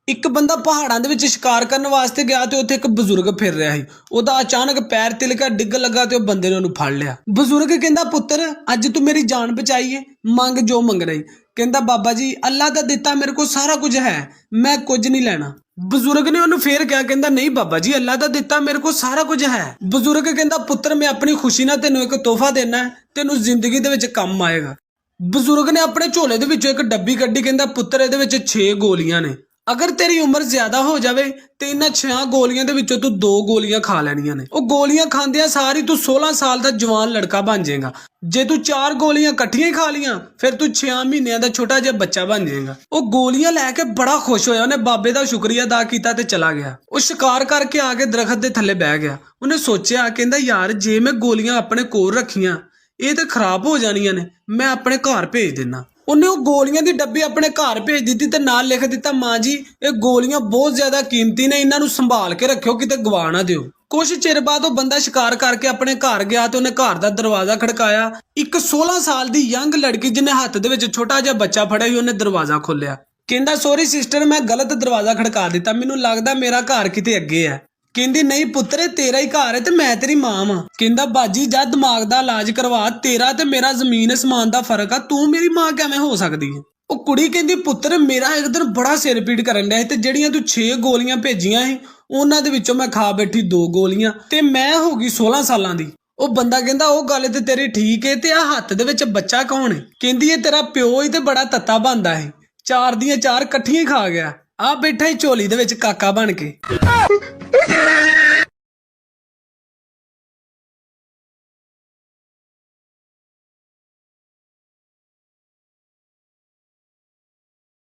ਇੱਕ ਬੰਦਾ ਪਹਾੜਾਂ ਦੇ ਵਿੱਚ ਸ਼ਿਕਾਰ ਕਰਨ ਵਾਸਤੇ ਗਿਆ ਤੇ ਉੱਥੇ ਇੱਕ ਬਜ਼ੁਰਗ ਫਿਰ ਰਿਹਾ ਸੀ। ਉਹਦਾ ਅਚਾਨਕ ਪੈਰ ਤਿਲਕਾ ਡਿੱਗ ਲੱਗਾ ਤੇ ਉਹ ਬੰਦੇ ਨੇ ਉਹਨੂੰ ਫੜ ਲਿਆ। ਬਜ਼ੁਰਗ ਕਹਿੰਦਾ, ਪੁੱਤਰ ਅੱਜ ਤੂੰ ਮੇਰੀ ਜਾਨ ਬਚਾਈ ਏ, ਮੰਗ ਜੋ ਮੰਗਣਾ ਈ। ਕਹਿੰਦਾ, ਬਾਬਾ ਜੀ ਅੱਲਾ ਦਾ ਦਿੱਤਾ ਮੇਰੇ ਕੋਲ ਸਾਰਾ ਕੁਝ ਹੈ, ਮੈਂ ਕੁਝ ਨਹੀਂ ਲੈਣਾ। ਬਜ਼ੁਰਗ ਨੇ ਉਹਨੂੰ ਫੇਰ ਕਿਹਾ, ਕਹਿੰਦਾ ਨਹੀਂ ਬਾਬਾ ਜੀ ਅੱਲਾ ਦਾ ਦਿੱਤਾ ਮੇਰੇ ਕੋਲ ਸਾਰਾ ਕੁਝ ਹੈ। ਬਜ਼ੁਰਗ ਕਹਿੰਦਾ, ਪੁੱਤਰ ਮੈਂ ਆਪਣੀ ਖੁਸ਼ੀ ਨਾਲ ਤੈਨੂੰ ਇੱਕ ਤੋਹਫਾ ਦੇਣਾ, ਤੈਨੂੰ ਜ਼ਿੰਦਗੀ ਦੇ ਵਿੱਚ ਕੰਮ ਆਏਗਾ। ਬਜ਼ੁਰਗ ਨੇ ਆਪਣੇ ਝੋਲੇ ਦੇ ਵਿੱਚੋਂ ਇੱਕ ਡੱਬੀ ਕੱਢੀ, ਕਹਿੰਦਾ ਪੁੱਤਰ ਇਹਦੇ ਵਿੱਚ 6 ਗੋਲੀਆਂ ਨੇ, ਅਗਰ ਤੇਰੀ ਉਮਰ ਜ਼ਿਆਦਾ ਹੋ ਜਾਵੇ ਤੇ ਇਹਨਾਂ 6 ਗੋਲੀਆਂ ਦੇ ਵਿੱਚੋਂ ਤੂੰ 2 ਗੋਲੀਆਂ ਖਾ ਲੈਣੀਆਂ ਨੇ। ਉਹ ਗੋਲੀਆਂ ਖਾਂਦਿਆਂ ਸਾਰੀ ਤੂੰ 16 ਸਾਲ ਦਾ ਜਵਾਨ ਲੜਕਾ ਬਣ ਜਾਏਗਾ। ਜੇ ਤੂੰ 4 ਗੋਲੀਆਂ ਇਕੱਠੀਆਂ ਹੀ ਖਾ ਲੀਆਂ ਫਿਰ ਤੂੰ 6 ਮਹੀਨਿਆਂ ਦਾ ਛੋਟਾ ਜਿਹਾ ਬੱਚਾ ਬਣ ਜਾਏਗਾ। ਉਹ ਗੋਲੀਆਂ ਲੈ ਕੇ ਬੜਾ ਖੁਸ਼ ਹੋਇਆ, ਉਹਨੇ ਬਾਬੇ ਦਾ ਸ਼ੁਕਰੀਆ ਅਦਾ ਕੀਤਾ ਤੇ ਚਲਾ ਗਿਆ। ਉਹ ਸ਼ਿਕਾਰ ਕਰਕੇ ਆ ਕੇ ਦਰਖਤ ਦੇ ਥੱਲੇ ਬਹਿ ਗਿਆ। ਉਹਨੇ ਸੋਚਿਆ, ਕਹਿੰਦਾ ਯਾਰ ਜੇ ਮੈਂ ਗੋਲੀਆਂ ਆਪਣੇ ਕੋਲ ਰੱਖੀਆਂ ਇਹ ਤੇ ਖਰਾਬ ਹੋ ਜਾਣੀਆਂ ਨੇ, ਮੈਂ ਆਪਣੇ ਘਰ ਭੇਜ ਦਿੰਦਾ। ਉਹਨੇ ਉਹ ਗੋਲੀਆਂ ਦੀ ਡੱਬੀ ਆਪਣੇ ਘਰ ਭੇਜ ਦਿੱਤੀ ਤੇ ਨਾਲ ਲਿਖ ਦਿੱਤਾ, ਮਾਂ ਜੀ ਇਹ ਗੋਲੀਆਂ ਬਹੁਤ ਜ਼ਿਆਦਾ ਕੀਮਤੀ ਨੇ, ਇਹਨਾਂ ਨੂੰ ਸੰਭਾਲ ਕੇ ਰੱਖਿਓ, ਕਿਤੇ ਗਵਾ ਨਾ ਦਿਓ। ਕੁਛ ਚਿਰ ਬਾਅਦ ਉਹ ਬੰਦਾ ਸ਼ਿਕਾਰ ਕਰਕੇ ਆਪਣੇ ਘਰ ਗਿਆ ਤੇ ਉਹਨੇ ਘਰ ਦਾ ਦਰਵਾਜ਼ਾ ਖੜਕਾਇਆ। ਇੱਕ 16 ਸਾਲ ਦੀ ਯੰਗ ਲੜਕੀ ਜਿਹਨੇ ਹੱਥ ਦੇ ਵਿੱਚ ਛੋਟਾ ਜਿਹਾ ਬੱਚਾ ਫੜਿਆ ਸੀ, ਉਹਨੇ ਦਰਵਾਜ਼ਾ ਖੋਲ੍ਹਿਆ। ਕਹਿੰਦਾ, ਸੌਰੀ ਸਿਸਟਰ, ਮੈਂ ਗਲਤ ਦਰਵਾਜ਼ਾ ਖੜਕਾ ਦਿੱਤਾ, ਮੈਨੂੰ ਲੱਗਦਾ ਮੇਰਾ ਘਰ ਕਿਤੇ ਅੱਗੇ ਹੈ। ਕਹਿੰਦੀ, ਨਹੀਂ ਪੁੱਤਰ ਇਹ ਤੇਰਾ ਹੀ ਘਰ ਹੈ ਤੇ ਮੈਂ ਤੇਰੀ ਮਾਂ ਵਾਂ। ਕਹਿੰਦਾ, ਬਾਜੀ ਜਾ ਦਿਮਾਗ ਦਾ ਇਲਾਜ ਕਰਵਾ, ਤੇਰਾ ਤੇ ਮੇਰਾ ਜ਼ਮੀਨ ਅਸਮਾਨ ਦਾ ਫਰਕ ਆ, ਤੂੰ ਮੇਰੀ ਮਾਂ ਕਿਵੇਂ ਹੋ ਸਕਦੀ ਹੈ। ਉਹ ਕੁੜੀ ਕਹਿੰਦੀ, ਪੁੱਤਰ ਮੇਰਾ ਇੱਕ ਦਿਨ ਬੜਾ ਸਿਰ ਪੀੜ ਕਰਨ ਡਿਆ ਸੀ ਤੇ ਜਿਹੜੀਆਂ ਤੂੰ 6 ਗੋਲੀਆਂ ਭੇਜੀਆਂ ਸੀ ਉਹਨਾਂ ਦੇ ਵਿੱਚੋਂ ਮੈਂ ਖਾ ਬੈਠੀ 2 ਗੋਲੀਆਂ ਤੇ ਮੈਂ ਹੋ ਗਈ 16 ਸਾਲਾਂ ਦੀ। ਉਹ ਬੰਦਾ ਕਹਿੰਦਾ, ਉਹ ਗੱਲ ਤੇ ਤੇਰੀ ਠੀਕ ਹੈ ਤੇ ਆ ਹੱਥ ਦੇ ਵਿੱਚ ਬੱਚਾ ਕੌਣ ਹੈ। ਕਹਿੰਦੀ, ਇਹ ਤੇਰਾ ਪਿਓ ਹੀ ਤੇ ਬੜਾ ਤੱਤਾ ਬਣਦਾ ਹੈ, 4 ਦੀਆਂ 4 ਇਕੱਠੀਆਂ ਖਾ ਗਿਆ, ਆ ਬੈਠਾ ਹੀ ਝੋਲੀ ਦੇ ਵਿੱਚ ਕਾਕਾ ਬਣ ਕੇ।